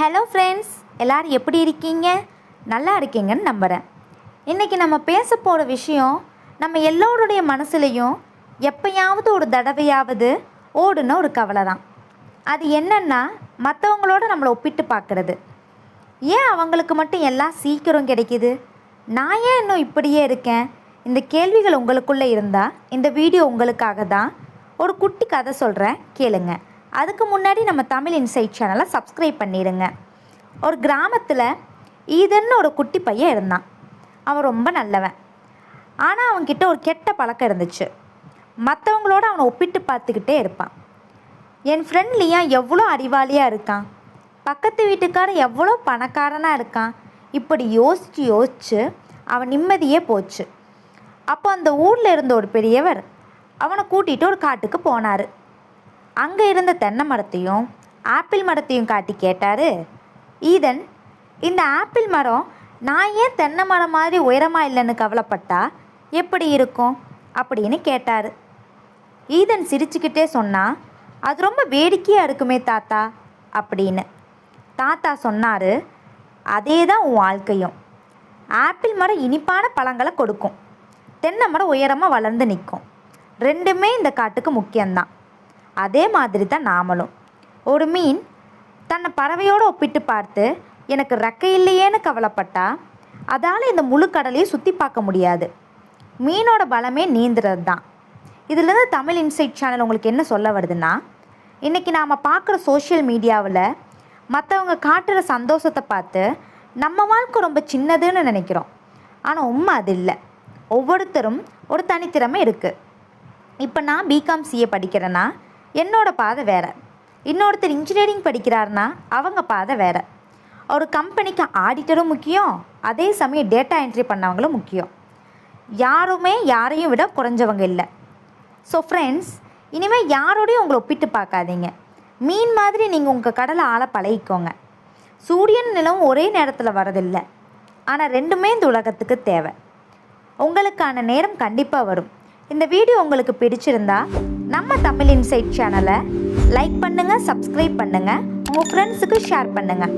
Hello friends, எல்லோரும் எப்படி இருக்கீங்க? நல்லா இருக்கீங்கன்னு நம்புகிறேன். இன்றைக்கி நம்ம பேச போகிற விஷயம் நம்ம எல்லோருடைய மனசுலையும் எப்போயாவது ஒரு தடவையாவது ஓடுன ஒரு கவலை தான். அது என்னென்னா, மற்றவங்களோட நம்மளை ஒப்பிட்டு பார்க்குறது. ஏன் அவங்களுக்கு மட்டும் எல்லாம் சீக்கிரம் கிடைக்கிது, நான் ஏன் இன்னும் இப்படியே இருக்கேன்? இந்த கேள்விகள் உங்களுக்குள்ளே இருந்தால் இந்த வீடியோ உங்களுக்காக தான். ஒரு குட்டி கதை சொல்கிறேன், கேளுங்க. அதுக்கு முன்னாடி நம்ம தமிழ் இன்சைட் சேனலை சப்ஸ்கிரைப் பண்ணிடுங்க. ஒரு கிராமத்தில் ஈதன்னு ஒரு குட்டி பையன் இருந்தான். அவன் ரொம்ப நல்லவன். ஆனால் அவன்கிட்ட ஒரு கெட்ட பழக்கம் இருந்துச்சு. மற்றவங்களோட அவனை ஒப்பிட்டு பார்த்துக்கிட்டே இருப்பான். என் ஃப்ரெண்ட் லியா எவ்வளோ அறிவாளியாக இருக்கான், பக்கத்து வீட்டுக்காரன் எவ்வளோ பணக்காரனாக இருக்கான், இப்படி யோசித்து அவன் நிம்மதியே போச்சு. அப்போ அந்த ஊரில் இருந்த ஒரு பெரியவர் அவனை கூட்டிகிட்டு ஒரு காட்டுக்கு போனார். அங்கே இருந்த தென்னை மரத்தையும் ஆப்பிள் மரத்தையும் காட்டி கேட்டார், ஈதன், இந்த ஆப்பிள் மரம் நான் ஏன் தென்னை மரம் மாதிரி உயரமாக இல்லைன்னு கவலைப்பட்டா எப்படி இருக்கும் அப்படின்னு கேட்டார். ஈதன் சிரிச்சுக்கிட்டே சொன்னால், அது ரொம்ப வேடிக்கையாக இருக்குமே தாத்தா அப்படின்னு. தாத்தா சொன்னார், அதே தான் உன் வாழ்க்கையும். ஆப்பிள் மரம் இனிப்பான பழங்களை கொடுக்கும், தென்னை மரம் உயரமாக வளர்ந்து நிற்கும். ரெண்டுமே இந்த காட்டுக்கு முக்கியம்தான். அதே மாதிரி தான் நாமளும். ஒரு மீன் தன்னை பறவையோடு ஒப்பிட்டு பார்த்து எனக்கு ரெக்கை இல்லையேன்னு கவலைப்பட்டா அதால் இந்த முழு கடலையும் சுற்றி பார்க்க முடியாது. மீனோட பலமே நீந்துறது தான். இதிலேருந்து தமிழ் இன்சைட் சேனல் உங்களுக்கு என்ன சொல்ல வருதுன்னா, இன்றைக்கி நாம் பார்க்குற சோஷியல் மீடியாவில் மற்றவங்க காட்டுற சந்தோஷத்தை பார்த்து நம்ம வாழ்க்கை ரொம்ப சின்னதுன்னு நினைக்கிறோம். ஆனால் உண்மை அது இல்லை. ஒவ்வொருத்தரும் ஒரு தனித்திறமை இருக்குது. இப்போ நான் பிகாம் சிஏ படிக்கிறேன்னா என்னோடய பாதை வேறு, இன்னொருத்தர் இன்ஜினியரிங் படிக்கிறாருன்னா அவங்க பாதை வேறு. ஒரு கம்பெனிக்கு ஆடிட்டரும் முக்கியம், அதே சமயம் டேட்டா என்ட்ரி பண்ணவங்களும் முக்கியம். யாருமே யாரையும் விட குறைஞ்சவங்க இல்லை. ஸோ ஃப்ரெண்ட்ஸ், இனிமேல் யாரோடையும் உங்களை ஒப்பிட்டு பார்க்காதீங்க. மீன் மாதிரி நீங்கள் உங்கள் கடலை ஆள பழகிக்கோங்க. சூரியன் நிலம் ஒரே நேரத்தில் வரதில்லை, ஆனால் ரெண்டுமே இந்த உலகத்துக்கு தேவை. உங்களுக்கான நேரம் கண்டிப்பாக வரும். இந்த வீடியோ உங்களுக்கு பிடிச்சிருந்தா நம்ம தமிழ் இன்சைட் சேனலை லைக் பண்ணுங்கள், சப்ஸ்கிரைப் பண்ணுங்கள், உங்கள் ஃப்ரெண்ட்ஸுக்கு ஷேர் பண்ணுங்கள்.